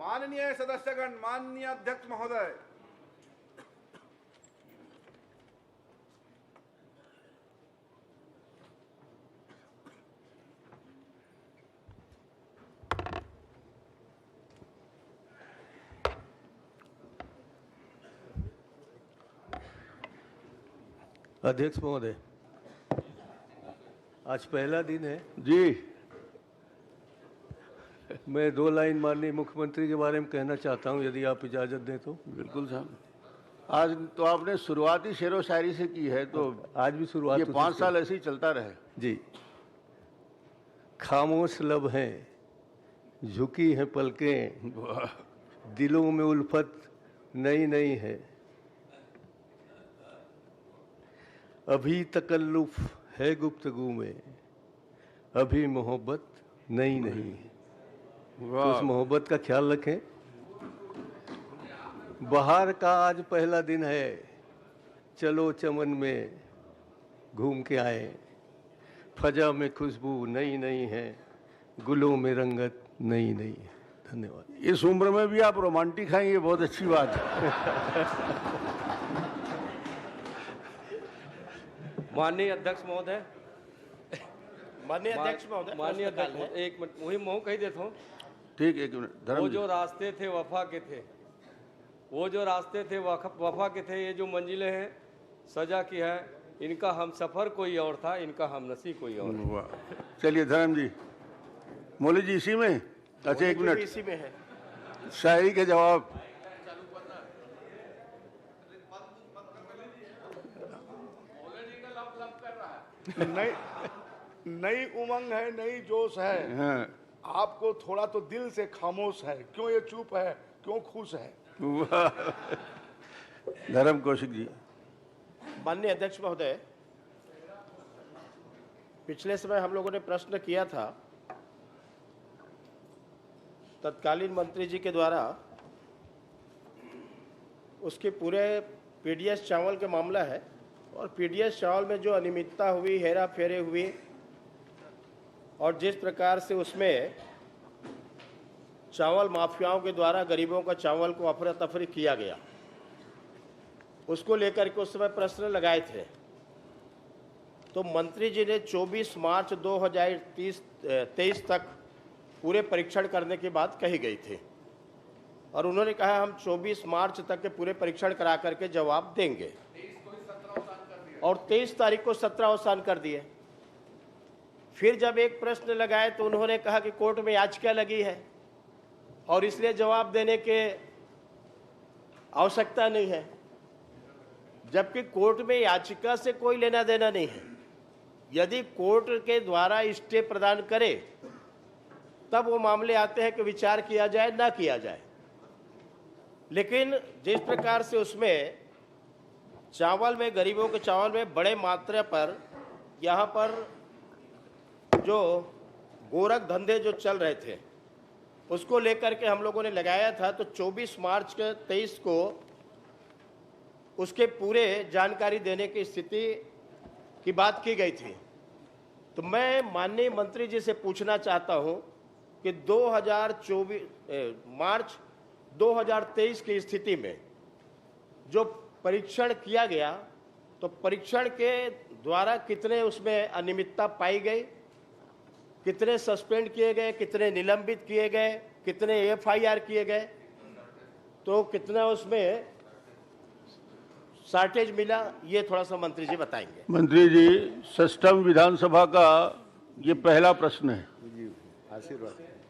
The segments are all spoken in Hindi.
माननीय सदस्यगण, माननीय अध्यक्ष महोदय, अध्यक्ष महोदय, आज पहला दिन है जी। मैं 2 लाइन माननीय मुख्यमंत्री के बारे में कहना चाहता हूं, यदि आप इजाजत दें तो। बिल्कुल साहब। आज तो आपने शुरुआती शेरो शायरी से की है, तो आज भी शुरुआत ये उसी 5 से। साल ऐसे ही चलता रहे। जी। खामोश लब हैं, झुकी हैं पलकें, दिलों में उल्फत नई नई है, अभी तकल्लुफ है गुफ्तगू में, अभी मोहब्बत नई नहीं है। तो उस मोहब्बत का ख्याल रखें। बहार का आज पहला दिन है, चलो चमन में घूम के आए, फजा में खुशबू नई नई है, गुलों में रंगत नई नई है। धन्यवाद। इस उम्र में भी आप रोमांटिक हैं, ये बहुत अच्छी बात है। माननीय अध्यक्ष महोदय, माननीय अध्यक्ष महोदय, माननीय अध्यक्ष महोदय, एक मिनट वही मैं कही देता हूँ। ठीक, एक मिनट। वो धर्म जो रास्ते थे वफा के थे, वो जो रास्ते थे वफा के थे, ये जो मंजिलें हैं सजा की है, इनका हम सफ़र कोई और था, इनका हम नसीब कोई और। वाह। चलिए धर्म जी, मौली जी इसी में। अच्छा एक मिनट, इसी में है शायरी के जवाब। नई उमंग है, नई जोश है। हाँ। आपको थोड़ा तो दिल से खामोश है, क्यों ये चुप है, क्यों खुश है? वाह। धर्म कौशिक जी। माननीय अध्यक्ष महोदय, पिछले समय हम लोगों ने प्रश्न किया था तत्कालीन मंत्री जी के द्वारा, उसके पूरे पीडीएस चावल के मामला है, और पीडीएस चावल में जो अनियमितता हुई, हेरा फेरे हुई, और जिस प्रकार से उसमें चावल माफियाओं के द्वारा गरीबों का चावल को अफरा तफरी किया गया, उसको लेकर के उस समय प्रश्न लगाए थे। तो मंत्री जी ने 24 मार्च 2023 तक पूरे परीक्षण करने की बात कही गई थी, और उन्होंने कहा हम 24 मार्च तक के पूरे परीक्षण करा करके जवाब देंगे, और 23 तारीख को 17 अवसान कर दिए। फिर जब एक प्रश्न लगाए तो उन्होंने कहा कि कोर्ट में याचिका लगी है और इसलिए जवाब देने के आवश्यकता नहीं है, जबकि कोर्ट में याचिका से कोई लेना देना नहीं है। यदि कोर्ट के द्वारा स्टे प्रदान करे तब वो मामले आते हैं कि विचार किया जाए ना किया जाए। लेकिन जिस प्रकार से उसमें चावल में, गरीबों के चावल में बड़े मात्रा पर यहाँ पर जो गोरख धंधे जो चल रहे थे, उसको लेकर के हम लोगों ने लगाया था, तो 24 मार्च के 23 को उसके पूरे जानकारी देने की स्थिति की बात की गई थी। तो मैं माननीय मंत्री जी से पूछना चाहता हूं कि 2024 मार्च 2023 की स्थिति में जो परीक्षण किया गया, तो परीक्षण के द्वारा कितने उसमें अनियमितता पाई गई, कितने सस्पेंड किए गए, कितने निलंबित किए गए, कितने एफआईआर किए गए, तो कितना उसमें शॉर्टेज मिला, ये थोड़ा सा मंत्री जी बताएंगे। मंत्री जी, सष्टम विधानसभा का ये पहला प्रश्न है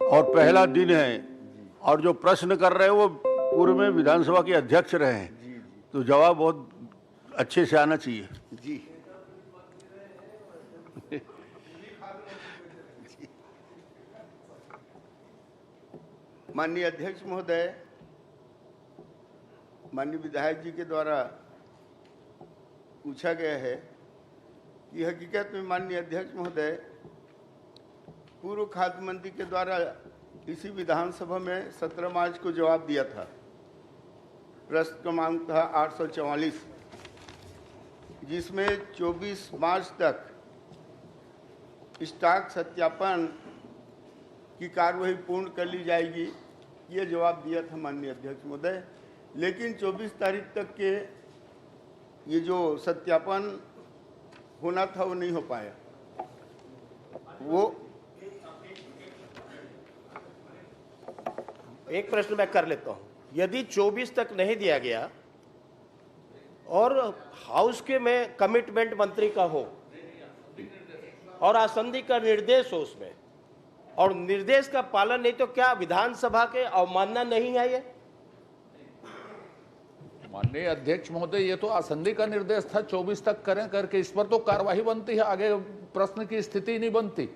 और पहला दिन है, और जो प्रश्न कर रहे हैं वो पूर्व में विधानसभा के अध्यक्ष रहे हैं, तो जवाब बहुत अच्छे से आना चाहिए। जी माननीय अध्यक्ष महोदय, माननीय विधायक जी के द्वारा पूछा गया है कि हकीकत में माननीय अध्यक्ष महोदय, पूर्व खाद्य मंत्री के द्वारा इसी विधानसभा में 17 मार्च को जवाब दिया था। प्रश्न क्रमांक था 844, जिसमें 24 मार्च तक स्टॉक सत्यापन की कार्यवाही पूर्ण कर ली जाएगी, ये जवाब दिया था माननीय अध्यक्ष महोदय, लेकिन 24 तारीख तक के ये जो सत्यापन होना था वो नहीं हो पाया। वो एक प्रश्न मैं कर लेता हूं, यदि 24 तक नहीं दिया गया और हाउस के में कमिटमेंट मंत्री का हो और आसंदी का निर्देश हो उसमें, और निर्देश का पालन नहीं, तो क्या विधानसभा के अवमानना नहीं है ये? माननीय अध्यक्ष महोदय, ये तो आसंदी का निर्देश था 24 तक करें करके, इस पर तो कार्यवाही बनती है, आगे प्रश्न की स्थिति नहीं बनती।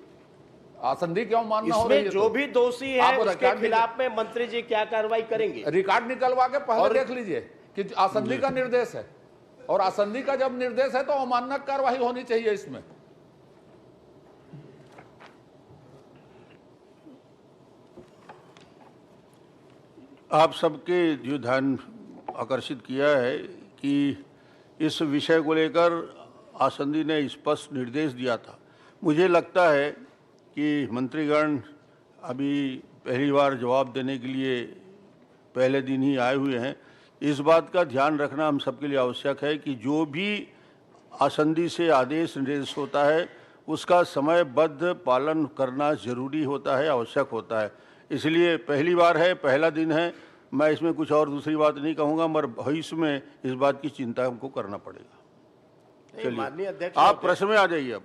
आसंदी क्यों मानना हो रही है? इसमें जो भी दोषी है उसके खिलाफ में मंत्री जी क्या कार्रवाई करेंगे? रिकॉर्ड निकलवा के पहले देख लीजिए कि आसंदी का निर्देश है, और आसंदी का जब निर्देश है तो अवमानना कार्रवाई होनी चाहिए इसमें। आप सबके जो ध्यान आकर्षित किया है कि इस विषय को लेकर आसंदी ने स्पष्ट निर्देश दिया था। मुझे लगता है कि मंत्रीगण अभी पहली बार जवाब देने के लिए पहले दिन ही आए हुए हैं। इस बात का ध्यान रखना हम सबके लिए आवश्यक है कि जो भी आसंदी से आदेश निर्देश होता है उसका समयबद्ध पालन करना जरूरी होता है, आवश्यक होता है। इसलिए पहली बार है, पहला दिन है, मैं इसमें कुछ और दूसरी बात नहीं कहूँगा, मगर भविष्य में इस बात की चिंता हमको करना पड़ेगा। माननीय अध्यक्ष, आप प्रश्न में आ जाइए। अब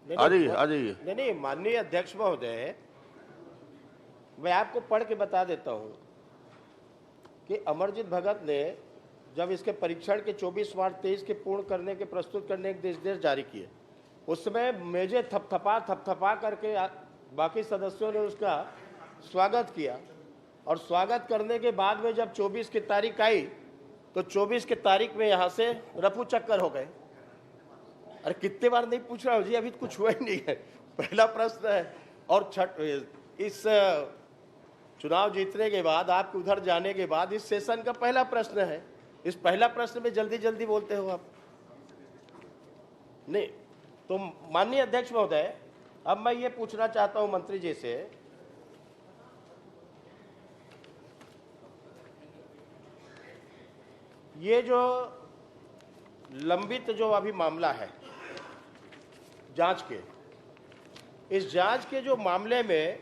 आ जाइए। नहीं, माननीय अध्यक्ष महोदय, मैं आपको पढ़ के बता देता हूं कि अमरजीत भगत ने जब इसके परीक्षण के 24 मार्च 23 के पूर्ण करने के प्रस्तुत करने के निर्देश जारी किए, उसमें मेजे थपथपा करके बाकी सदस्यों ने उसका स्वागत किया, और स्वागत करने के बाद में जब 24 की तारीख आई तो 24 की तारीख में यहाँ से रफू चक्कर हो गए। अरे कितने बार नहीं पूछ रहा हूँ जी, अभी तो कुछ हुआ ही नहीं है, पहला प्रश्न है। और इस चुनाव जीतने के बाद, आपके उधर जाने के बाद इस सेशन का पहला प्रश्न है। इस पहला प्रश्न में जल्दी जल्दी बोलते हो आप। नहीं तो माननीय अध्यक्ष महोदय, अब मैं ये पूछना चाहता हूं मंत्री जी से, ये जो लंबित जो अभी मामला है जांच के, इस जांच के जो मामले में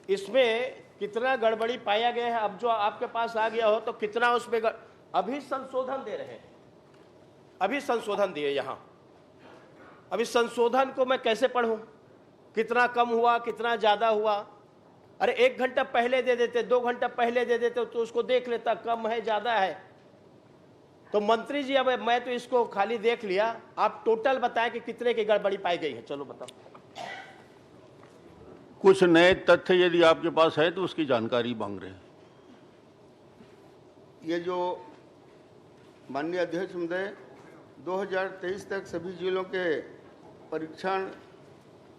इसमें कितना गड़बड़ी पाया गया है? अब जो आपके पास आ गया हो तो कितना उसमें अभी संशोधन दे रहे हैं, अभी संशोधन दिए यहाँ। अभी संशोधन को मैं कैसे पढ़ूं? कितना कम हुआ, कितना ज्यादा हुआ? अरे 1 घंटा पहले दे देते, 2 घंटा पहले दे देते तो उसको देख लेता कम है ज्यादा है। तो मंत्री जी, अब मैं तो इसको खाली देख लिया, आप टोटल बताएं कि कितने की गड़बड़ी पाई गई है। चलो बताओ। कुछ नए तथ्य यदि आपके पास है तो उसकी जानकारी मांग रहे हैं। ये जो माननीय अध्यक्ष महोदय, 2023 तक सभी जिलों के परीक्षण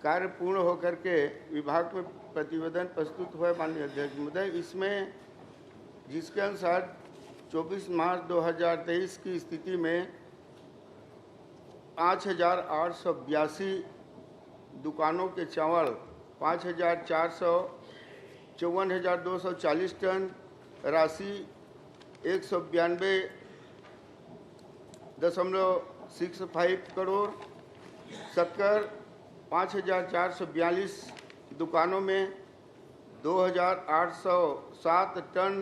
कार्य पूर्ण होकर के विभाग में प्रतिवेदन प्रस्तुत हुआ है माननीय अध्यक्ष महोदय। इसमें जिसके अनुसार 24 मार्च 2023 की स्थिति में 5,882 दुकानों के चावल 5,454,240 टन, राशि 192.65 करोड़, शक्कर 5,442 दुकानों में 2,807 टन,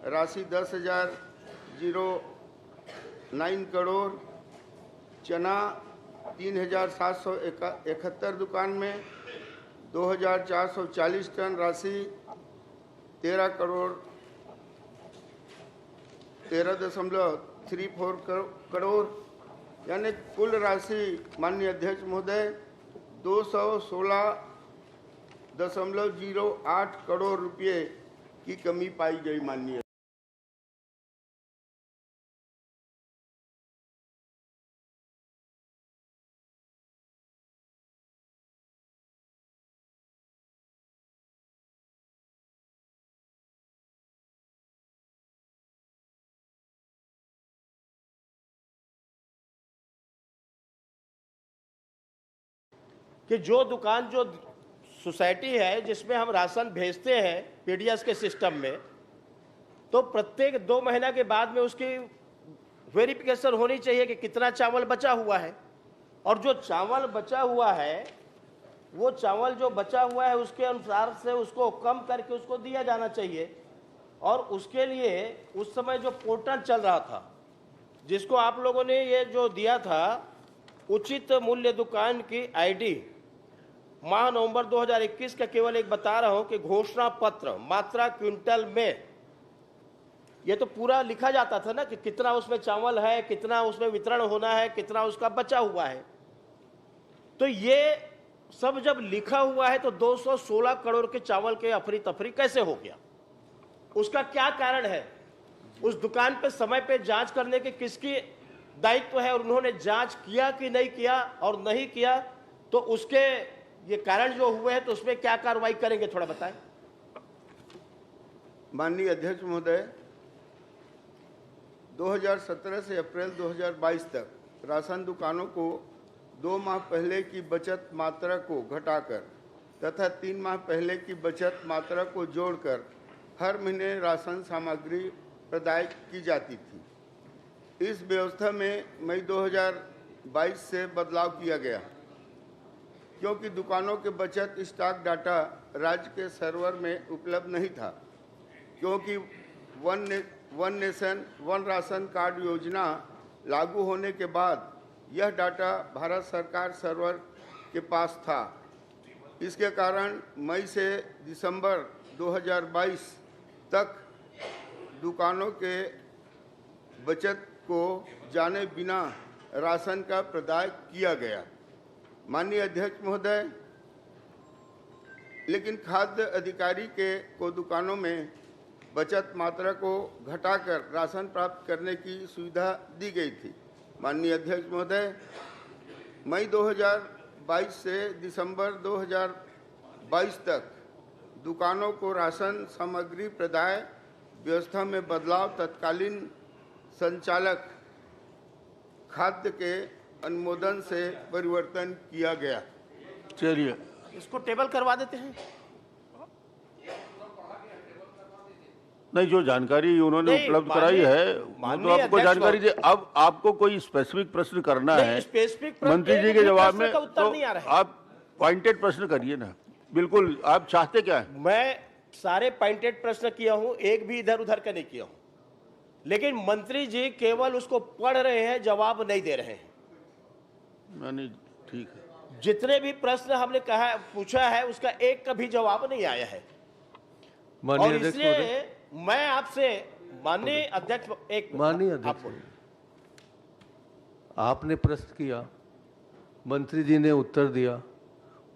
राशि 10,009 करोड़, चना 3,771 दुकान में 2,440 टन, राशि 13.34 करोड़, यानी कुल राशि माननीय अध्यक्ष महोदय 216.08 करोड़ रुपये की कमी पाई गई माननीय। कि जो दुकान जो सोसाइटी है जिसमें हम राशन भेजते हैं पीडीएस के सिस्टम में, तो प्रत्येक 2 महीना के बाद में उसकी वेरिफिकेशन होनी चाहिए कि कितना चावल बचा हुआ है, और जो चावल बचा हुआ है वो चावल जो बचा हुआ है उसके अनुसार से उसको कम करके उसको दिया जाना चाहिए। और उसके लिए उस समय जो पोर्टल चल रहा था, जिसको आप लोगों ने ये जो दिया था उचित मूल्य दुकान की आईडी, माह नवंबर 2021 का केवल एक बता रहा हूं कि घोषणा पत्र मात्रा क्विंटल में, ये तो पूरा लिखा जाता था ना कि कितना उसमें चावल है, कितना उसमें वितरण होना है, कितना उसका बचा हुआ है। तो ये सब जब लिखा हुआ है तो 216 करोड़ के चावल के अफरी तफरी कैसे हो गया? उसका क्या कारण है? उस दुकान पे समय पे जांच करने के किसकी दायित्व है, और उन्होंने जांच किया कि नहीं किया, और नहीं किया तो उसके ये कारण जो हुए हैं तो उसमें क्या कार्रवाई करेंगे, थोड़ा बताएं। माननीय अध्यक्ष महोदय, 2017 से अप्रैल 2022 तक राशन दुकानों को 2 माह पहले की बचत मात्रा को घटाकर तथा 3 माह पहले की बचत मात्रा को जोड़कर हर महीने राशन सामग्री प्रदाय की जाती थी। इस व्यवस्था में मई 2022 से बदलाव किया गया, क्योंकि दुकानों के बचत स्टॉक डाटा राज्य के सर्वर में उपलब्ध नहीं था, क्योंकि one nation one ration card योजना लागू होने के बाद यह डाटा भारत सरकार सर्वर के पास था। इसके कारण मई से दिसंबर 2022 तक दुकानों के बचत को जाने बिना राशन का प्रदाय किया गया। माननीय अध्यक्ष महोदय, लेकिन खाद्य अधिकारी को दुकानों में बचत मात्रा को घटाकर राशन प्राप्त करने की सुविधा दी गई थी। माननीय अध्यक्ष महोदय, मई 2022 से दिसंबर 2022 तक दुकानों को राशन सामग्री प्रदाय व्यवस्था में बदलाव तत्कालीन संचालक खाद्य के अनुमोदन से परिवर्तन किया गया। चलिए, इसको टेबल करवा देते हैं। नहीं, जो जानकारी उन्होंने नहीं, उपलब्ध कराई है वो तो माननीय आपको अध्यक्ष जानकारी दे। अब आपको कोई स्पेसिफिक प्रश्न करना नहीं, है स्पेसिफिक प्रश्न- मंत्री जी एक के भी जवाब प्रश्न में, का उत्तर तो नहीं आ रहा है। आप पॉइंटेड प्रश्न करिए ना। बिल्कुल, आप चाहते क्या है? मैं सारे पॉइंटेड प्रश्न किया हूं, एक भी इधर उधर का नहीं किया हूं, लेकिन मंत्री जी केवल उसको पढ़ रहे हैं, जवाब नहीं दे रहे हैं। नहीं, ठीक है। जितने भी प्रश्न हमने कहा पूछा है उसका एक का भी जवाब नहीं आया है। माननीय और अध्यक्ष इसलिए महोदय, मैं आपसे माननीय अध्यक्ष माननीय आप अध्यक्ष बोलिए। आपने प्रश्न किया, मंत्री जी ने उत्तर दिया,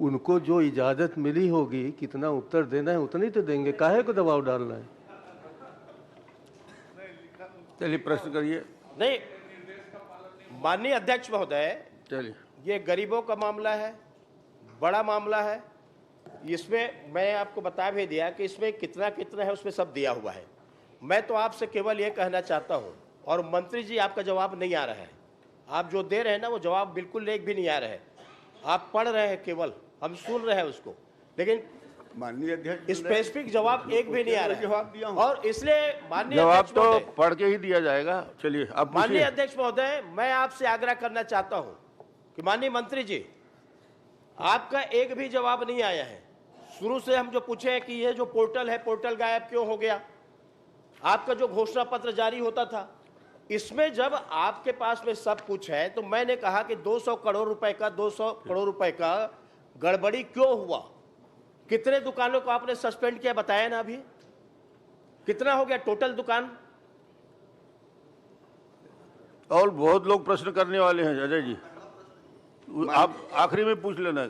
उनको जो इजाजत मिली होगी कितना उत्तर देना है उतनी तो देंगे, काहे को दबाव डालना है? चलिए, प्रश्न करिए। नहीं, माननीय अध्यक्ष महोदय, चलिए, ये गरीबों का मामला है, बड़ा मामला है। इसमें मैं आपको बता भी दिया कि इसमें कितना कितना है, उसमें सब दिया हुआ है। मैं तो आपसे केवल ये कहना चाहता हूँ, और मंत्री जी आपका जवाब नहीं आ रहा है, आप जो दे रहे हैं ना वो जवाब बिल्कुल एक भी नहीं आ रहा है। आप पढ़ रहे हैं, केवल हम सुन रहे हैं उसको, लेकिन माननीय अध्यक्ष स्पेसिफिक जवाब एक भी नहीं आ रहा जवाब दिया है। हूं। और इसलिए माननीय जवाब अध्यक्ष तो महोदय, पढ़ के ही दिया जाएगा। चलिए, आप माननीय पूछिए। अध्यक्ष महोदय, मैं आपसे आग्रह करना चाहता हूं कि माननीय मंत्री जी, आपका एक भी जवाब नहीं आया है। शुरू से हम जो पूछे हैं कि ये जो पोर्टल है, पोर्टल गायब क्यों हो गया? आपका जो घोषणा पत्र जारी होता था, इसमें जब आपके पास में सब कुछ है तो मैंने कहा कि 200 करोड़ रुपए का गड़बड़ी क्यों हुआ? कितने दुकानों को आपने सस्पेंड किया, बताया ना अभी? कितना हो गया टोटल दुकान? और बहुत लोग प्रश्न करने वाले हैं अजय जी, आप आखिरी में पूछ लेना।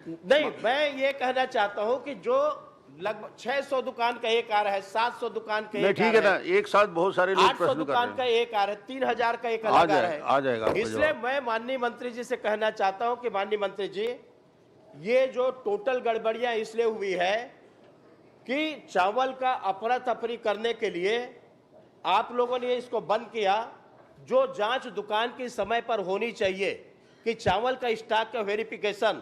नहीं, मैं ये कहना चाहता हूं कि जो लगभग 600 दुकान का एक आ रहा है, 700 दुकान का नहीं, एक ठीक है ना, एक साथ बहुत सारे लोग 800 प्रश्न कर दुकान का रहे हैं। एक आ रहा है, 3000 का एक आ अलग आ रहा है। आ जाएगा आपका इसलिए जवाब। मैं माननीय मंत्री जी से कहना चाहता हूं कि माननीय मंत्री जी, ये जो टोटल गड़बड़ियां इसलिए हुई है कि चावल का अफरा तफरी करने के लिए आप लोगों ने इसको बंद किया। जो जांच दुकान की समय पर होनी चाहिए कि चावल का स्टॉक का वेरिफिकेशन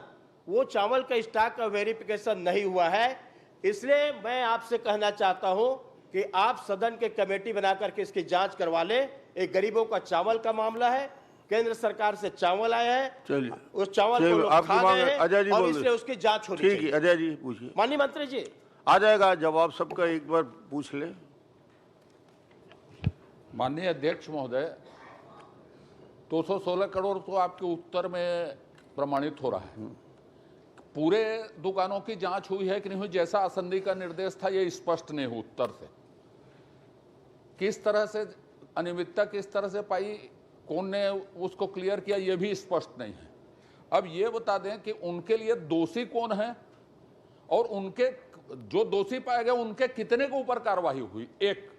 वो चावल का स्टॉक का वेरिफिकेशन नहीं हुआ है। इसलिए मैं आपसे कहना चाहता हूं कि आप सदन के कमेटी बना करके इसकी जांच करवा ले। एक गरीबों का चावल का मामला है, केंद्र सरकार से चावल आया है, चलिए उस चावल को लोग आपकी खा मांग गए है, अजय जी हैं और बोल रहे। इसलिए उसकी जांच होनी ठीक है, चाहिए। अजय जी पूछिए। माननीय मंत्री जी, आ जाएगा जवाब सबका, एक बार पूछ ले। माननीय अध्यक्ष महोदय, 216 करोड़ तो आपके उत्तर में प्रमाणित हो रहा है। पूरे दुकानों की जांच हुई है कि नहीं हुई, जैसा आसंदी का निर्देश था, ये स्पष्ट नहीं हुआ उत्तर से। किस तरह से अनियमितता किस तरह से पाई, कौन ने उसको क्लियर किया, ये भी स्पष्ट नहीं है। अब ये बता दें कि उनके लिए दोषी कौन है और उनके जो दोषी पाए गए उनके कितने के ऊपर कार्रवाई हुई, एक,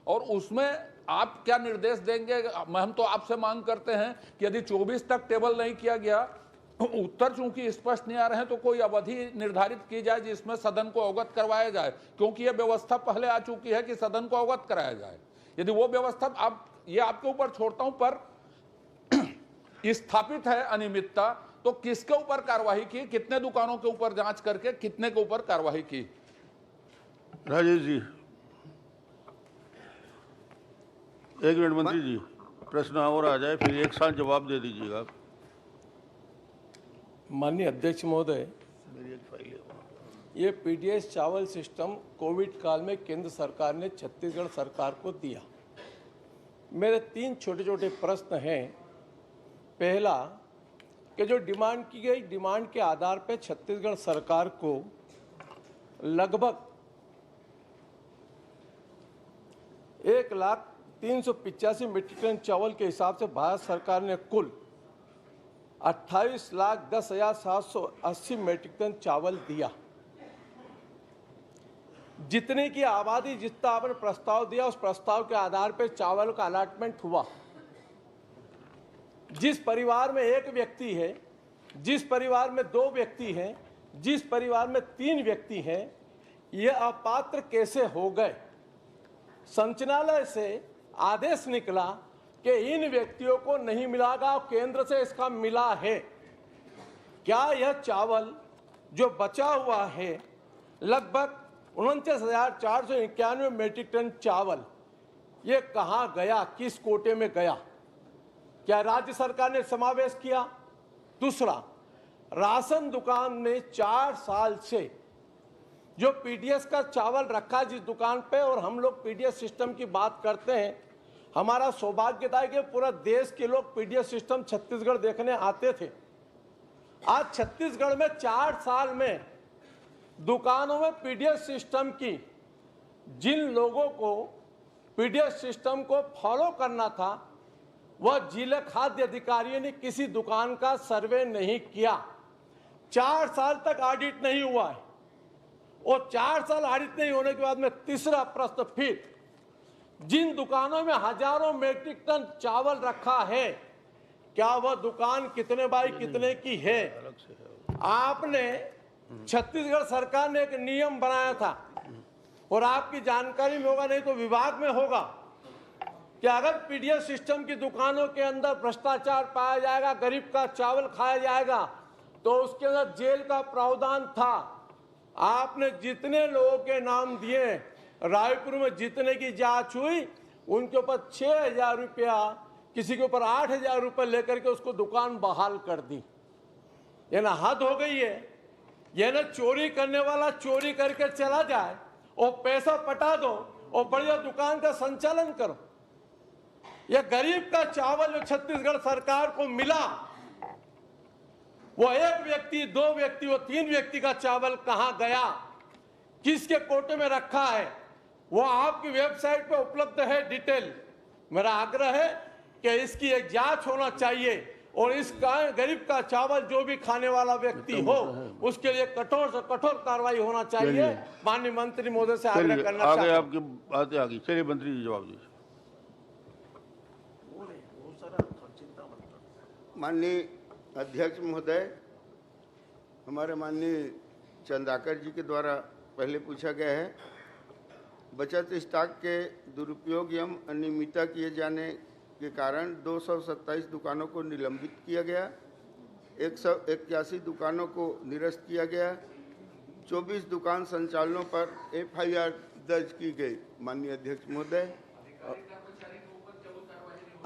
और उसमें आप क्या निर्देश देंगे। हम तो आपसे मांग करते हैं कि यदि 24 तक टेबल नहीं किया गया, उत्तर चूंकि स्पष्ट नहीं आ रहे हैं, तो कोई अवधि निर्धारित की जाए जिसमें सदन को अवगत करवाया जाए, क्योंकि यह व्यवस्था पहले आ चुकी है कि सदन को अवगत कराया जाए। यदि वो व्यवस्था, आप ये आपके ऊपर छोड़ता हूं, पर स्थापित है अनियमितता, तो किसके ऊपर कार्रवाई की, कितने दुकानों के ऊपर जांच करके कितने के ऊपर कार्रवाई की। राजेश जी, एक मिनट मंत्री जी, प्रश्न और आ जाए, फिर एक साथ जवाब दे दीजिएगा। माननीय अध्यक्ष महोदय, मेरी एक फाइल है। ये पीडीएस चावल सिस्टम कोविड काल में केंद्र सरकार ने छत्तीसगढ़ सरकार को दिया। मेरे 3 छोटे छोटे प्रश्न हैं। पहला, कि जो डिमांड की गई, डिमांड के आधार पर छत्तीसगढ़ सरकार को लगभग 1,385,000 मीट्रिक टन चावल के हिसाब से भारत सरकार ने कुल 28,10,780 मीट्रिक टन चावल दिया। जितने की आबादी, जितना आपने प्रस्ताव दिया, उस प्रस्ताव के आधार पर चावल का अलॉटमेंट हुआ। जिस परिवार में 1 व्यक्ति है, जिस परिवार में 2 व्यक्ति हैं, जिस परिवार में 3 व्यक्ति हैं, ये अपात्र कैसे हो गए। संचालनालय से आदेश निकला कि इन व्यक्तियों को नहीं मिलेगा, केंद्र से इसका मिला है। क्या यह चावल जो बचा हुआ है, लगभग 49,491 मीट्रिक टन चावल, ये कहाँ गया, किस कोटे में गया? क्या राज्य सरकार ने समावेश किया? दूसरा, राशन दुकान में 4 साल से जो पीडीएस का चावल रखा जिस दुकान पे, और हम लोग पीडीएस सिस्टम की बात करते हैं, हमारा सौभाग्य था कि पूरा देश के लोग पीडीएस सिस्टम छत्तीसगढ़ देखने आते थे। आज छत्तीसगढ़ में 4 साल में दुकानों में पीडीएस सिस्टम की, जिन लोगों को पीडीएस सिस्टम को फॉलो करना था, वह जिला खाद्य अधिकारियों ने किसी दुकान का सर्वे नहीं किया। 4 साल तक ऑडिट नहीं हुआ है, और 4 साल ऑडिट नहीं होने के बाद में तीसरा प्रश्न, फिर जिन दुकानों में हजारों मीट्रिक टन चावल रखा है, क्या वह दुकान कितने बाई कितने की है? आपने, छत्तीसगढ़ सरकार ने एक नियम बनाया था, और आपकी जानकारी में होगा, नहीं तो विभाग में होगा, कि अगर पीडीएस सिस्टम की दुकानों के अंदर भ्रष्टाचार पाया जाएगा, गरीब का चावल खाया जाएगा, तो उसके अंदर जेल का प्रावधान था। आपने जितने लोगों के नाम दिए, रायपुर में जितने की जांच हुई, उनके ऊपर 6,000 रुपया, किसी के ऊपर 8,000 रुपये लेकर के उसको दुकान बहाल कर दी। ये ना हद हो गई है। ये ना चोरी करने वाला चोरी करके चला जाए और पैसा पटा दो और बढ़िया दुकान का संचालन करो। यह गरीब का चावल जो छत्तीसगढ़ सरकार को मिला, वो 1 व्यक्ति, 2 व्यक्ति, वो 3 व्यक्ति का चावल कहां गया, किसके कोटे में रखा है, वो आपकी वेबसाइट पे उपलब्ध है डिटेल। मेरा आग्रह है कि इसकी एक जांच होना चाहिए, और इसका गरीब का चावल जो भी खाने वाला व्यक्ति हो, उसके लिए कठोर से कठोर कार्रवाई होना चाहिए। माननीय मंत्री महोदय से आग्रह करना आगे चाहता हूं। आपकी बातें आ गई। चलिए मंत्री जी जवाब दीजिए। माननीय अध्यक्ष महोदय, हमारे माननीय चंद्राकर जी के द्वारा पहले पूछा गया है, बचत स्टॉक के दुरुपयोग एवं अनियमितता किए जाने के कारण 227 दुकानों को निलंबित किया गया। 181 दुकानों को निरस्त किया गया। 24 दुकान संचालकों पर FIR दर्ज की गई। माननीय अध्यक्ष महोदय,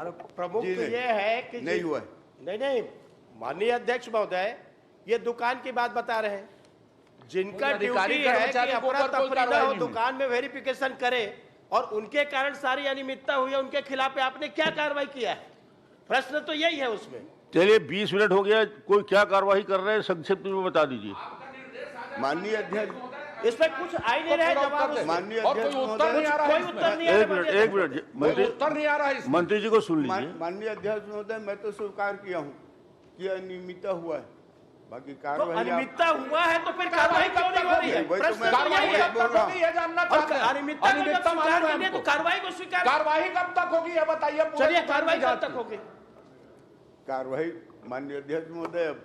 प्रमुख जी तो नहीं। ये है कि नहीं हुआ है। नहीं, माननीय अध्यक्ष महोदय, ये दुकान की बात बता रहे हैं। जिनका कोई अधिकारी ड्यूटी है कि कर्मचारी के अफरा ऊपर कोई तफरी ना कार्रवाई हो, नहीं हुई। दुकान में वेरिफिकेशन करे, और उनके कारण सारी अनियमितता हुई है, उनके खिलाफ आपने क्या कार्रवाई किया है? प्रश्न तो यही है उसमें। चलिए 20 मिनट हो गया, कोई क्या कार्रवाई कर रहे हैं संक्षिप्त में बता दीजिए। माननीय अध्यक्ष, इसमें कुछ आ ही नहीं रहा है जवाब उसमें। माननीय और कोई अध्यक्ष उत्तर नहीं महोदय, आ रहा कोई है उत्तर इसमें। नहीं आ एक रहा मिनट, है। एक मिनट, कोई मंत्री उत्तर नहीं आ रहा है इसमें। मंत्री जी को सुन लीजिए। माननीय अध्यक्ष महोदय, मैं तो स्वीकार किया हूँ कि अनियमितता हुआ है। बाकी तो कार्रवाई आप- अनियमितता हुआ है तो फिर कार्रवाई क्यों नहीं हो रही है? वही तो प्रश्न मैं- तो कार्रवाई यही है। कब तक होगी ये जानना और चाहते हैं। अनियमितता को जब अनियमितता स्वीकार मालूम है करनी है तो हमको। कार्रवाई को स्वीकार, कार्रवाई कब तक होगी ये बताइए। पूरे चलिए दुकान कार्रवाई की कब जांच तक की। होगी? कार्रवाई माननीय अध्यक्ष महोदय, अब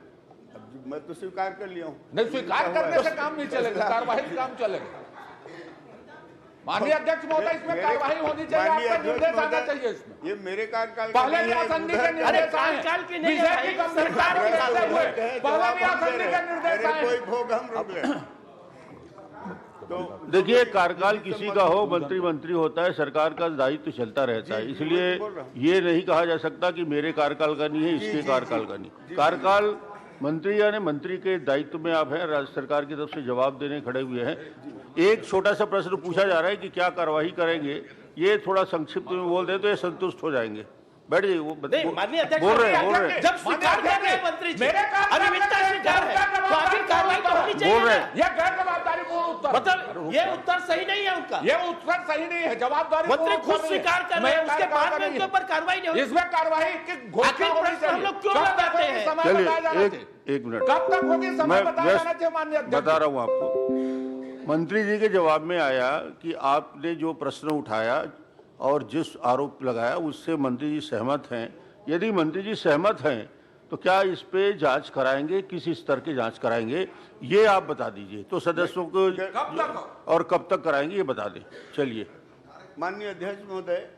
मैं तो स्वीकार कर लिया हूँ। नहीं, स्वीकार करने से काम नहीं चलेगा, कार्रवाई से काम चलेगा। माननीय अध्यक्ष महोदय, इसमें मेरे- कार्रवाई होनी चाहिए, माननीय आपका अध्यक्ष निर्देश आना महोदय, चाहिए इसमें। ये मेरे कार्यकाल का पहले नहीं भी है, असंधि उधर- के निर्देश आए अरे काल की नहीं है विजय भाई, की कंपनी सरकार के के निर्देश साथ हुए। कहे, पहले जवाब भी हम दे असंधि रहे के हैं। निर्देश मेरे आए। कोई भोग हम रोक रहे हैं। तो देखिए, कार्यकाल किसी का हो, मंत्री होता है, सरकार का दायित्व चलता रहता है, जी, इसलिए वही बोल रहा हूं। ये नहीं कहा जा सकता कि मेरे कार्यकाल का नहीं है, इसके कार्यकाल का नहीं। कार्यकाल मंत्री यानी मंत्री के दायित्व में आप हैं, राज्य सरकार की तरफ से जवाब देने खड़े हुए हैं। एक छोटा सा प्रश्न पूछा जा रहा है कि क्या कार्रवाई करेंगे, ये थोड़ा संक्षिप्त में बोल दे तो ये संतुष्ट हो जाएंगे। बैठ जाइए, वो नहीं, माननीय अध्यक्ष बोल रहे महोदय, हैं। जब स्वीकार कर रहे हैं मंत्री जी, मेरे कार्य अनियमितता करने स्वीकार है, का तो आखिर कार्रवाई तो होनी चाहिए बोल रहे ना। हैं। ये गैर जवाबदारी पूर्ण उत्तर। मतलब ये उत्तर सही नहीं है उनका। ये उत्तर सही नहीं है, जवाबदारी मंत्री पूर्ण खुद उत्तर नहीं है। स्वीकार कर रहे हैं, मैं उसके कार्रवाई बाद में नहीं उनके है। ऊपर कार्रवाई नहीं होगी। इसमें कार्रवाई की घोषणा आखिर होनी प्रश्न हम चाहिए। लोग क्यों कब तक लगाते होगी, हैं? समय बताया जाना चलिए चाहिए। एक मिनट, कब तक होगी, समय मैं बताया व्यस्त जाना चाहिए माननीय अध्यक्ष। बता रहा हूँ आपको। मंत्री जी के जवाब में आया कि आपने जो प्रश्न उठाया और जिस आरोप लगाया उससे मंत्री जी सहमत हैं। यदि मंत्री जी सहमत हैं तो क्या इस पे जांच कराएंगे, किस स्तर की जांच कराएंगे, ये आप बता दीजिए। तो सदस्यों को कब तक और कब तक कराएंगे ये बता दें। चलिए, माननीय अध्यक्ष महोदय,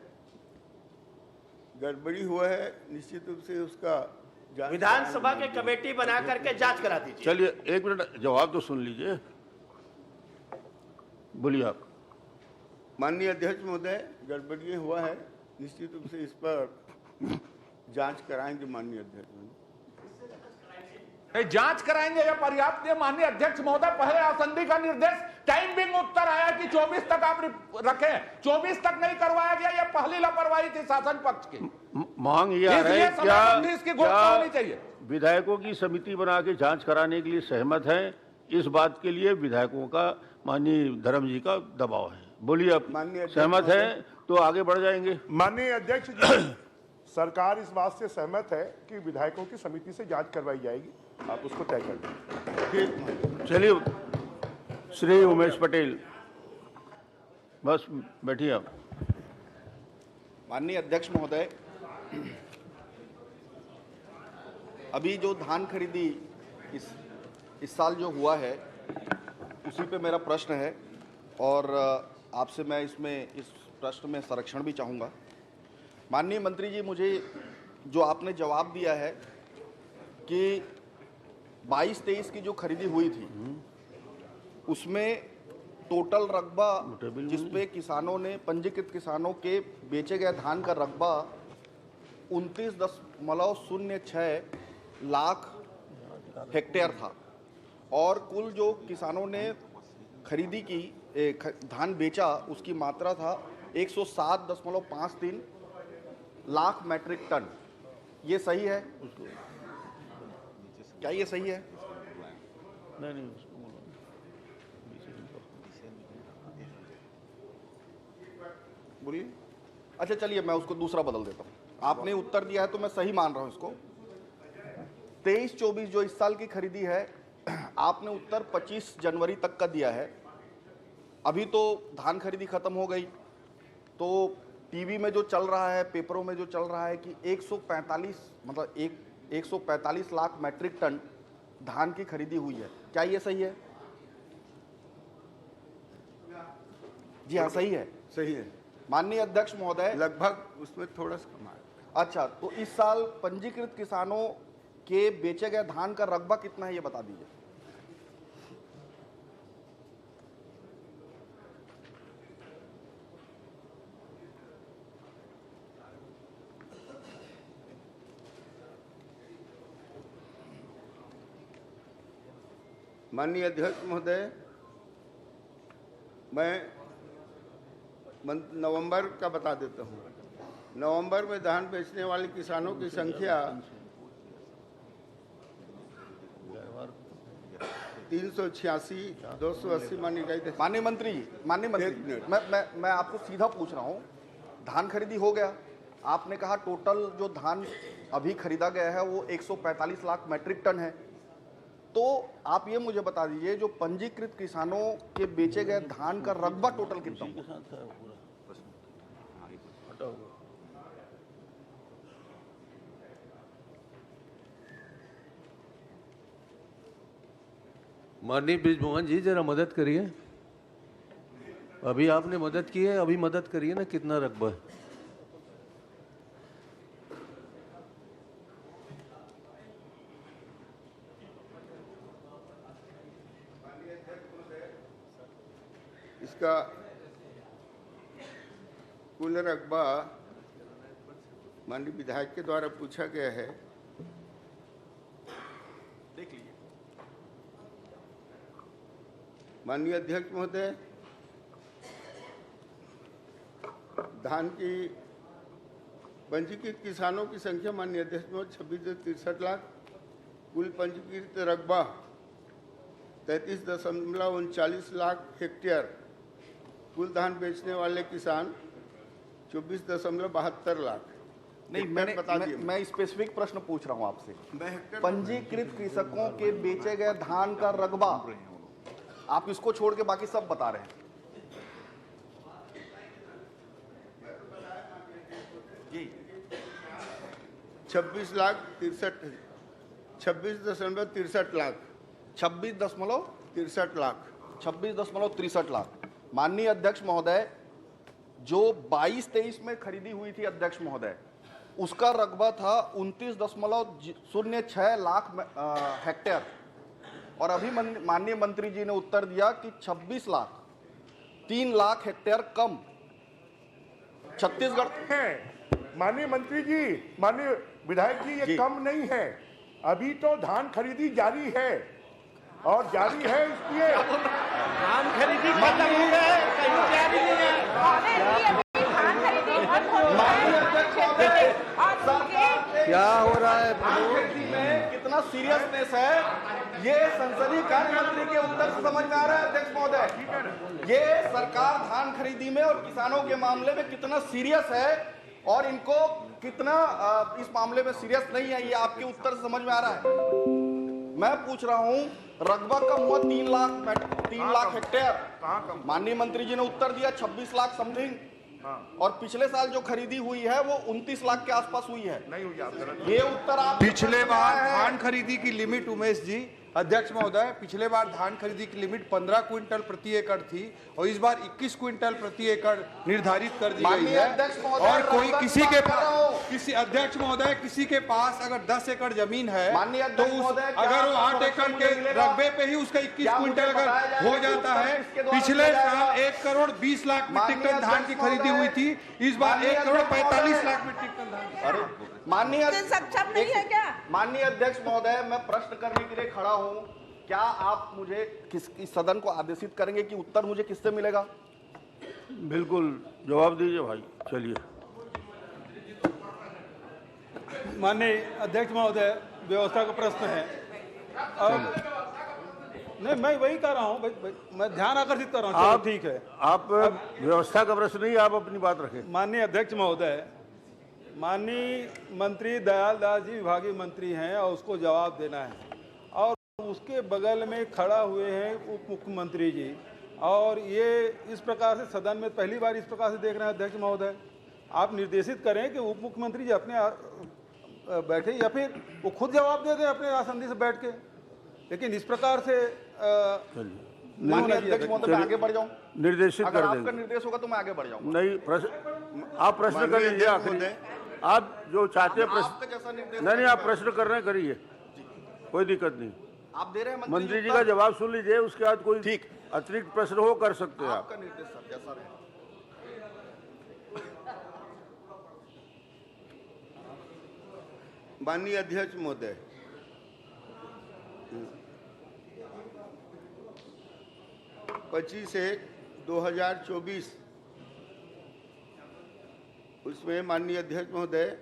गड़बड़ी हुआ है, निश्चित रूप से उसका जांच विधानसभा के कमेटी बना करके जांच करा दीजिए। चलिए एक मिनट, जवाब तो सुन लीजिए। बोलिए आप। माननीय अध्यक्ष महोदय, गड़बड़ी हुआ है, निश्चित रूप से इस पर जांच कराएंगे माननीय अध्यक्ष महोदय। जांच कराएंगे या पर्याप्त है माननीय अध्यक्ष महोदय? पहले आसंदी का निर्देश टाइमिंग उत्तर आया कि 24 तक आप रखें, 24 तक नहीं करवाया गया। यह पहली लापरवाही थी शासन पक्ष की। मांग ये आ रहा इसलिए है समाबंधी इसकी घोषणा होनी चाहिए। विधायकों की समिति बना के जांच कराने के लिए सहमत हैं? इस बात के लिए विधायकों का माननीय धर्म जी का दबाव है। बोलिए, आप माननीय अध्यक्ष सहमत है तो आगे बढ़ जाएंगे। माननीय अध्यक्ष जी, सरकार इस बात से सहमत है कि विधायकों की समिति से जांच करवाई जाएगी, आप उसको तय कर दें। चलिए, श्री उमेश पटेल, बस बैठिए आप। माननीय अध्यक्ष महोदय, अभी जो धान खरीदी इस साल जो हुआ है उसी पे मेरा प्रश्न है और आपसे मैं इस प्रश्न में संरक्षण भी चाहूँगा। माननीय मंत्री जी, मुझे जो आपने जवाब दिया है कि 22-23 की जो खरीदी हुई थी उसमें टोटल रकबा जिसपे किसानों ने, पंजीकृत किसानों के बेचे गए धान का रकबा 29.06 लाख हेक्टेयर था और कुल जो किसानों ने खरीदी की धान बेचा उसकी मात्रा था 107.53 लाख मैट्रिक टन। ये सही है? क्या ये सही है? नहीं, बोलिए। अच्छा चलिए, मैं उसको दूसरा बदल देता हूँ। आपने उत्तर दिया है तो मैं सही मान रहा हूँ इसको। 23-24 जो इस साल की खरीदी है आपने उत्तर 25 जनवरी तक का दिया है। अभी तो धान खरीदी खत्म हो गई, तो टीवी में जो चल रहा है, पेपरों में जो चल रहा है कि 145 लाख मैट्रिक टन धान की खरीदी हुई है। क्या ये सही है? जी हाँ, सही है। सही है, माननीय अध्यक्ष महोदय, लगभग उसमें थोड़ा सा कम है। अच्छा, तो इस साल पंजीकृत किसानों के बेचे गए धान का रकबा कितना है ये बता दीजिए। माननीय अध्यक्ष महोदय, मैं नवंबर का बता देता हूँ। नवंबर में धान बेचने वाले किसानों की संख्या 386, 280 माननीय मंत्री मैं आपको सीधा पूछ रहा हूँ, धान खरीदी हो गया, आपने कहा टोटल जो धान अभी खरीदा गया है वो 145 लाख मैट्रिक टन है, तो आप ये मुझे बता दीजिए जो पंजीकृत किसानों के बेचे गए धान का रकबा टोटल कितना होगा? माननीय बृजमोहन जी जरा मदद करिए, अभी आपने मदद की है, अभी मदद करिए ना, कितना रकबा है? इसका कुल रकबा माननीय विधायक के द्वारा पूछा गया है। देख लीजिए। माननीय अध्यक्ष महोदय, धान की पंजीकृत किसानों की संख्या माननीय अध्यक्ष महोदय 26.63 लाख, कुल पंजीकृत रकबा 33.39 लाख हेक्टेयर, कुल धान बेचने वाले किसान 24.72 लाख। नहीं, मैं स्पेसिफिक प्रश्न पूछ रहा हूं आपसे। पंजीकृत कृषकों के बेचे गए धान का रकबा, आप इसको छोड़ के बाकी सब बता रहे हैं। जी 26.63 लाख 26.63 लाख। माननीय अध्यक्ष महोदय, जो 22-23 में खरीदी हुई थी अध्यक्ष महोदय, उसका रकबा था 29.06 लाख हेक्टेयर, और अभी माननीय मंत्री जी ने उत्तर दिया कि 26 लाख, 3 लाख हेक्टेयर कम छत्तीसगढ़ है। माननीय मंत्री जी, माननीय विधायक जी, ये कम नहीं है, अभी तो धान खरीदी जारी है और जारी है, इसलिए धान खरीदी खत्म हो गए, कहीं जारी नहीं है। क्या हो रहा है में कितना सीरियसनेस है, ये संसदीय कार्य मंत्री के उत्तर से समझ में आ रहा है अध्यक्ष महोदय। ये सरकार धान खरीदी में और किसानों के मामले में कितना सीरियस है और इनको कितना इस मामले में सीरियस नहीं है, ये आपके उत्तर से समझ में आ रहा है। मैं पूछ रहा हूं, रकबा कम हुआ 3 लाख हेक्टेयर, माननीय मंत्री जी ने उत्तर दिया 26 लाख समथिंग, और पिछले साल जो खरीदी हुई है वो 29 लाख के आसपास हुई है। नहीं हुई आप ये उत्तर आप पिछले बार धान खरीदी की लिमिट, उमेश जी, अध्यक्ष महोदय, पिछले बार धान खरीदी की लिमिट 15 क्विंटल प्रति एकड़ थी और इस बार 21 क्विंटल प्रति एकड़ निर्धारित कर दी गई है। और कोई किसी के पास, किसी अध्यक्ष महोदय, किसी के पास अगर 10 एकड़ जमीन है तो अगर वो 8 एकड़ के रकबे पे ही उसका 21 क्विंटल अगर हो जाता है, पिछले साल 1 करोड़ 20 लाख मीट्रिक टन धान की खरीदी हुई थी, इस बार 1 करोड़ 45 लाख मीट्रिक टन धान। माननीय सक्षम नहीं है क्या? माननीय अध्यक्ष महोदय, मैं प्रश्न करने के लिए खड़ा हूं, क्या आप मुझे इस सदन को आदेशित करेंगे कि उत्तर मुझे किससे मिलेगा? बिल्कुल जवाब दीजिए भाई, चलिए। माननीय अध्यक्ष महोदय, व्यवस्था का प्रश्न है। अब नहीं, मैं वही कर रहा हूँ, मैं ध्यान आकर्षित कर रहा हूँ। ठीक है, आप व्यवस्था का प्रश्न नहीं, आप अपनी बात रखें। माननीय अध्यक्ष महोदय, माननीय मंत्री दयाल दास जी विभागीय मंत्री हैं और उसको जवाब देना है, और उसके बगल में खड़ा हुए हैं उप मुख्यमंत्री जी, और ये इस प्रकार से सदन में पहली बार इस प्रकार से देख रहे हैं। अध्यक्ष महोदय, आप निर्देशित करें कि उप मुख्यमंत्री जी अपने बैठे या फिर वो खुद जवाब दे दें अपने आसंदी से बैठ के, लेकिन इस प्रकार से माननीय अध्यक्ष महोदय, मैं आगे बढ़ जाऊं? निर्देशित अगर कर आपका देंगे। निर्देश होगा तो मैं आगे बढ़ जाऊंगा। नहीं, आप प्रश्न कर लीजिए, आखिरी आप जो चाहते हैं आपका जैसा निर्देश नहीं, आप प्रश्न कर रहे हैं, करिए। कोई दिक्कत नहीं। आप दे रहे हैं मंत्री जी का जवाब सुन लीजिए, उसके बाद कोई ठीक अतिरिक्त प्रश्न हो कर सकते हैं आप। आपका निर्देश सर, जैसा रहे। माननीय अध्यक्ष महोदय, पच्चीस 1/2024 उसमें माननीय अध्यक्ष महोदय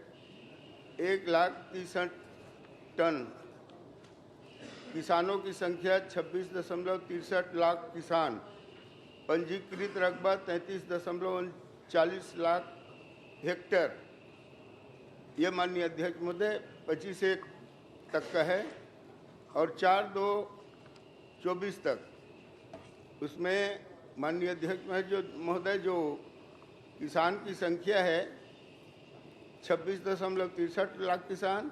1,63,000 टन, किसानों की संख्या 26.63 लाख किसान, पंजीकृत रकबा 33.39 लाख हेक्टेयर। ये माननीय अध्यक्ष महोदय 25/1 तक का है और 4/2/24 तक उसमें माननीय अध्यक्ष महोदय जो किसान की संख्या है 26.63 लाख किसान,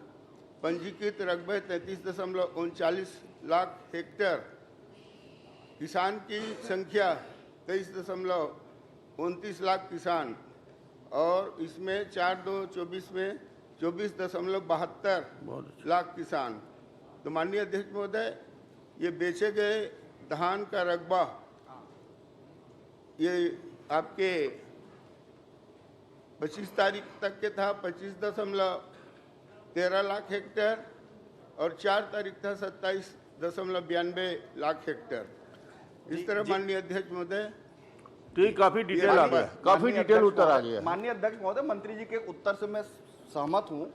पंजीकृत रकबे 33.39 लाख हेक्टेयर, किसान की संख्या 23.29 लाख किसान और इसमें 4/2/24 में 24.72 लाख किसान। तो माननीय अध्यक्ष महोदय, ये बेचे गए धान का रकबा ये आपके 25 तारीख तक के था 25.13 लाख हेक्टेयर और 4 तारीख था 27.92 लाख हेक्टेयर। इस तरह माननीय अध्यक्ष महोदय ठीक, काफी डिटेल आ गया, काफी डिटेल उत्तर आ गया। माननीय अध्यक्ष महोदय, मंत्री जी के उत्तर से मैं सहमत हूं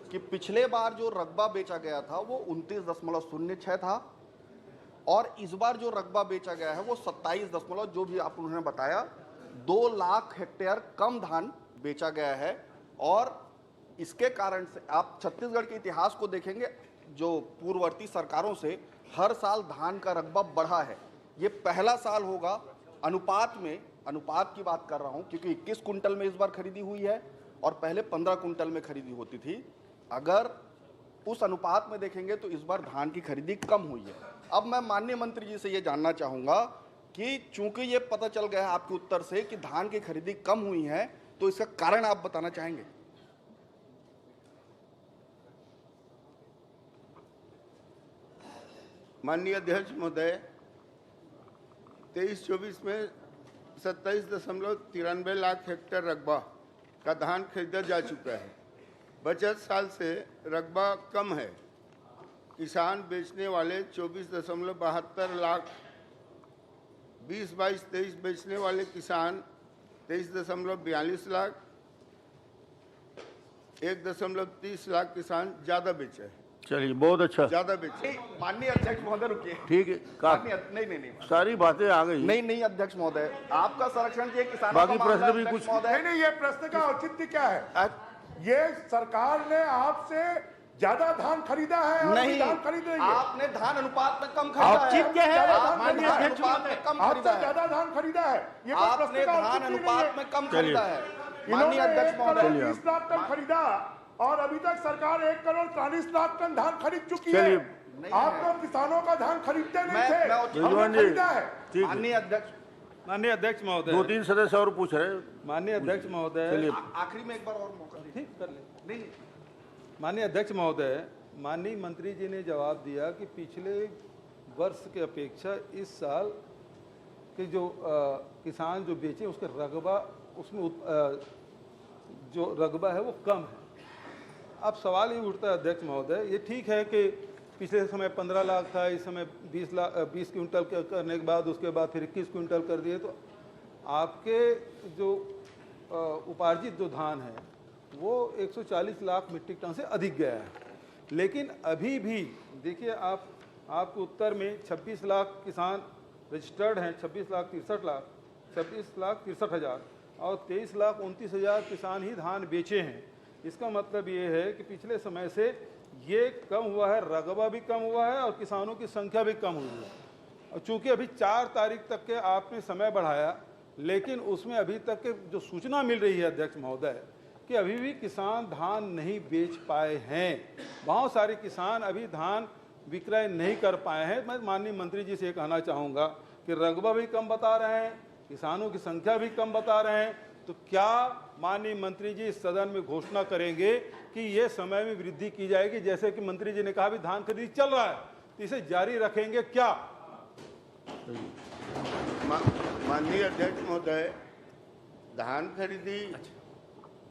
कि पिछले बार जो रकबा बेचा गया था वो 29.06 था और इस बार जो रकबा बेचा गया है वो 27 जो भी आप उन्होंने बताया 2 लाख हेक्टेयर कम धान बेचा गया है। और इसके कारण से आप छत्तीसगढ़ के इतिहास को देखेंगे, जो पूर्ववर्ती सरकारों से हर साल धान का रकबा बढ़ा है। ये पहला साल होगा अनुपात की बात कर रहा हूं क्योंकि 21 कुंटल में इस बार खरीदी हुई है और पहले 15 कुंटल में खरीदी होती थी। अगर उस अनुपात में देखेंगे तो इस बार धान की खरीदी कम हुई है। अब मैं माननीय मंत्री जी से ये जानना चाहूंगा कि चूंकि ये पता चल गया है आपके उत्तर से कि धान की खरीदी कम हुई है, तो इसका कारण आप बताना चाहेंगे? माननीय अध्यक्ष महोदय, 23-24 में 27.93 लाख हेक्टेयर रकबा का धान खरीदा जा चुका है। बचत साल से रकबा कम है। किसान बेचने वाले 24.72 लाख, 20-22-23 बेचने वाले किसान 23.42 लाख, 1.30 लाख किसान ज्यादा बेचे हैं। चलिए, बहुत अच्छा, ज्यादा बेचे। माननीय अध्यक्ष महोदय रुकिए, ठीक है। नहीं, सारी बातें आ गई। नहीं अध्यक्ष महोदय, आपका संरक्षण चाहिए किसानों बाकी का प्रश्न मामला, भी अध्यक्ष कुछ- महोदय। नहीं, ये प्रश्न का औचित्य क्या है? ये सरकार ने आपसे ज्यादा धान खरीदा है और नहीं, धान खरीद रही है। आपने धान अनुपात में कम खरीदा है। औचित्य है, आपने धान अनुपात में कम खरीदा है। ज्यादा धान खरीदा है। ये कोई प्रश्न आपने का धान औचित्य नहीं अनुपात है। में कम खरीदा है। माननीय इन्होंने अध्यक्ष महोदय, 1,20 लाख टन खरीदा और अभी तक सरकार 1,40 लाख टन धान खरीद चुकी है। चलिए। आप तो किसानों का धान खरीदते नहीं मैं- थे, मैं- हमने खरीदा है। ठीक है, माननीय अध्यक्ष माननीय अध्यक्ष महोदय, 2-3 सदस्य और पूछ रहे हैं। माननीय अध्यक्ष महोदय, चलिए, आखिरी में एक बार और मौका दीजिए। ठीक कर ले। नहीं माननीय अध्यक्ष महोदय, माननीय मंत्री जी ने जवाब दिया कि पिछले वर्ष के अपेक्षा इस साल के जो किसान जो बेचे उसके रकबा उसमें जो रकबा है वो कम है। अब सवाल ये उठता है अध्यक्ष महोदय, ये ठीक है कि पिछले समय 15 लाख था, इस समय 20 क्विंटल करने के बाद उसके बाद फिर 21 क्विंटल कर दिए, तो आपके जो उपार्जित जो धान है वो 140 लाख मीट्रिक टन से अधिक गया है। लेकिन अभी भी देखिए, आपके उत्तर में 26 लाख किसान रजिस्टर्ड हैं, 26,63,00,000 और 23,29,000 किसान ही धान बेचे हैं। इसका मतलब ये है कि पिछले समय से ये कम हुआ है, रकबा भी कम हुआ है और किसानों की संख्या भी कम हुई है। और चूंकि अभी 4 तारीख तक के आपने समय बढ़ाया, लेकिन उसमें अभी तक के जो सूचना मिल रही है अध्यक्ष महोदय कि अभी भी किसान धान नहीं बेच पाए हैं। बहुत सारे किसान अभी धान विक्रय नहीं कर पाए हैं। मैं माननीय मंत्री जी से ये कहना चाहूँगा कि रकबा भी कम बता रहे हैं, किसानों की संख्या भी कम बता रहे हैं, तो क्या माननीय मंत्री जी इस सदन में घोषणा करेंगे कि ये समय में वृद्धि की जाएगी? जैसे कि मंत्री जी ने कहा भी धान खरीदी चल रहा है, तो इसे जारी रखेंगे क्या? माननीय अध्यक्ष महोदय, धान खरीदी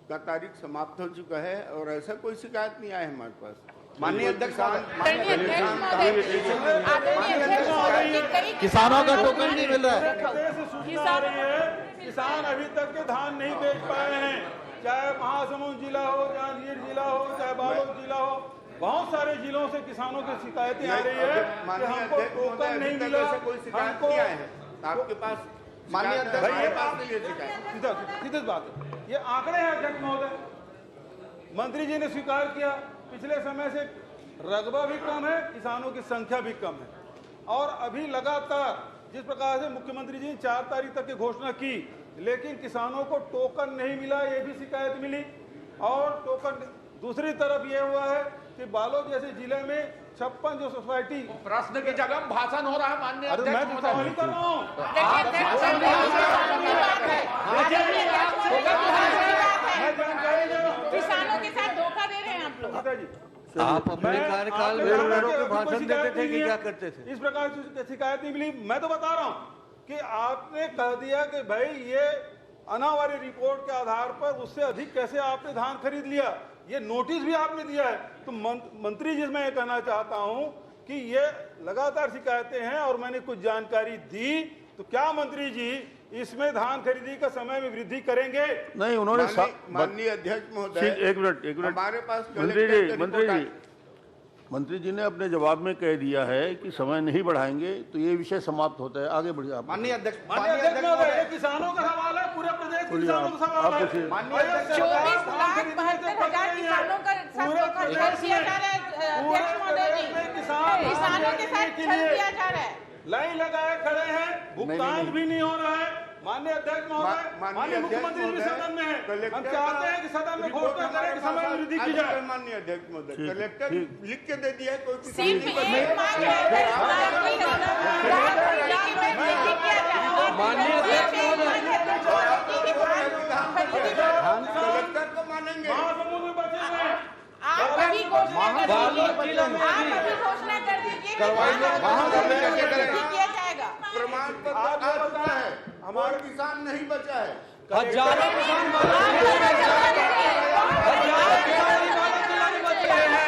का तारीख समाप्त हो चुका है और ऐसा कोई शिकायत नहीं आया हमारे पास। माननीय अध्यक्ष किसानों का टोकन नहीं मिल रहा है। किसान अभी तक के धान नहीं बेच पाए हैं, चाहे महासमुंद जिला हो, जांजगीर जिला हो, चाहे बालोद जिला हो, बहुत सारे जिलों से किसानों की शिकायतें आ रही है कि हमको टोकन नहीं मिला। कोई शिकायत नहीं आया है आपके पास? माननीय अध्यक्ष सीधी बात है, ये आंकड़े हैं अध्यक्ष महोदय। मंत्री जी ने स्वीकार किया पिछले समय से रकबा भी कम है, किसानों की संख्या भी कम है, और अभी लगातार जिस प्रकार से मुख्यमंत्री जी ने 4 तारीख तक की घोषणा की, लेकिन किसानों को टोकन नहीं मिला, ये भी शिकायत मिली। और टोकन दूसरी तरफ ये हुआ है कि बालोद जैसे जिले में 56 जो सोसाइटी, प्रश्न की जगह भाषण हो रहा है माननीय अरे मैं अध्यक्ष महोदय। वही कर रहा हूँ। किसानों के साथ धोखा दे रहे हैं आप लोग। आप अपने कार्यकाल में रोडों पे भाषण देते थे कि क्या करते थे? इस प्रकार की शिकायत नहीं मिली। मैं तो बता रहा हूँ कि आपने कह दिया कि भाई ये अनावारी रिपोर्ट के आधार पर उससे अधिक कैसे आपने धान खरीद लिया, ये नोटिस भी आपने दिया है। तो मंत्री जी मैं ये कहना चाहता हूँ कि ये लगातार शिकायतें हैं और मैंने कुछ जानकारी दी, तो क्या मंत्री जी इसमें धान खरीदी का समय में वृद्धि करेंगे? नहीं, उन्होंने माननीय अध्यक्ष महोदय, एक मिनट हमारे पास मंत्री जी ने अपने जवाब में कह दिया है कि समय नहीं बढ़ाएंगे, तो ये विषय समाप्त होता है। आगे बढ़िए आप। माननीय अध्यक्ष महोदय, किसानों का सवाल है, पूरे प्रदेश के किसानों का सवाल है। 24,72,000 किसानों का कर दिया जा रहा है अध्यक्ष महोदय जी, किसानों के साथ छल किया जा रहा है। लाइन लगाए खड़े हैं, भुगतान भी नहीं हो रहा है। माननीय अध्यक्ष महोदय, माननीय मुख्यमंत्री भी सदन में है, हम चाहते हैं कि सदन में घोषणा करें कि समय में वृद्धि की जाए। माननीय अध्यक्ष महोदय, कलेक्टर लिख के दे दिया है, कोई सिर्फ एक मांग है, कलेक्टर को मानेंगे। महासमुंद में बचे हैं। आप अभी घोषणा कर दीजिए किया जाएगा। प्रमाण पत्र आ चुका है, हमारा किसान नहीं बचा है। हजारों किसान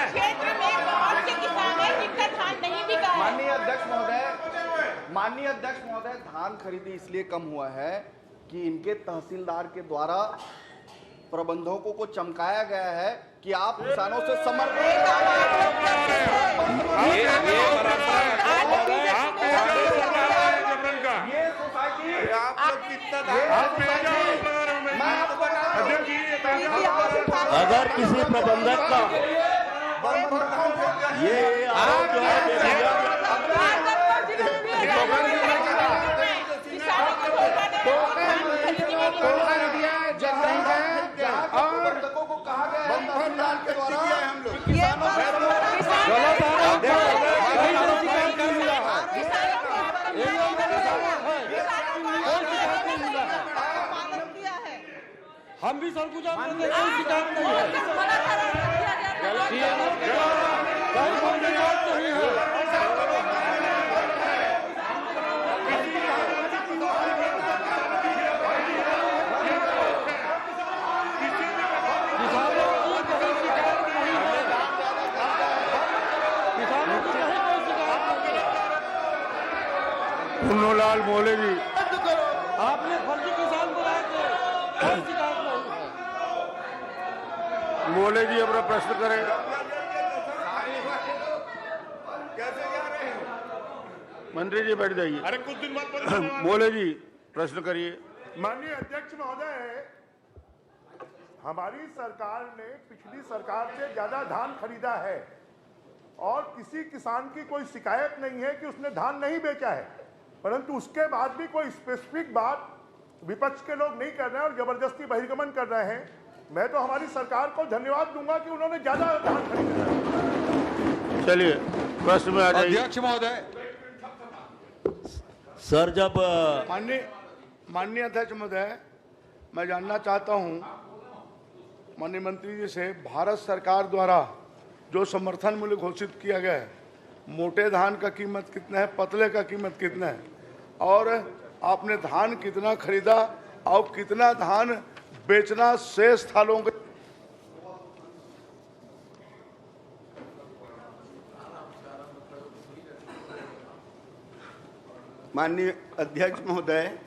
क्षेत्र में बहुत से किसान हैं जिनका धान नहीं बिका है। माननीय अध्यक्ष महोदय, धान खरीदी इसलिए कम हुआ है कि इनके तहसीलदार के द्वारा प्रबंधकों को चमकाया गया है कि आप किसानों से समर्थन ये सोसाइटी अगर किसी प्रबंधक का ये आरोप जो है प्रबंधकों को कहा गया है तहसीलदार के द्वारा हम लोग हम भी सरगुजा में कोई शिकायत नहीं है। पुन्नूलाल मोले जी, आपने फर्जी किसान बुलाए थे, कोई शिकायत नहीं। मोले जी अपना प्रश्न करें। मंत्री जी बैठ जाइए। अरे कुछ दिन बाद मोले जी प्रश्न करिए। माननीय अध्यक्ष महोदय, हमारी सरकार ने पिछली सरकार से ज्यादा धान खरीदा है और किसी किसान की कोई शिकायत नहीं है कि उसने धान नहीं बेचा है, परंतु उसके बाद भी कोई स्पेसिफिक बात विपक्ष के लोग नहीं कर रहे हैं और जबरदस्ती बहिर्गमन कर रहे हैं। मैं तो हमारी सरकार को धन्यवाद दूंगा कि उन्होंने ज्यादा धान खरीदा। चलिए प्रश्न में आ जाइए। अध्यक्ष महोदय, सर, जब माननीय अध्यक्ष महोदय, मैं जानना चाहता हूं माननीय मंत्री जी से, भारत सरकार द्वारा जो समर्थन मूल्य घोषित किया गया है, मोटे धान का कीमत कितना है, पतले का कीमत कितना है, और आपने धान कितना खरीदा और कितना धान बेचना शेष थालों के। माननीय अध्यक्ष महोदय,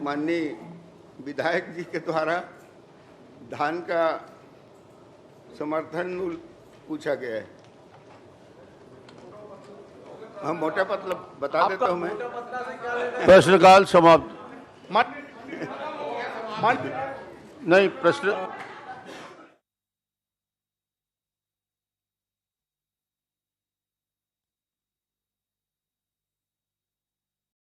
माननीय विधायक जी के द्वारा धान का समर्थन मूल्य पूछा गया है। हम मोटा पतला बता देता हूं मैं। प्रश्नकाल समाप्त। मान नहीं, प्रश्न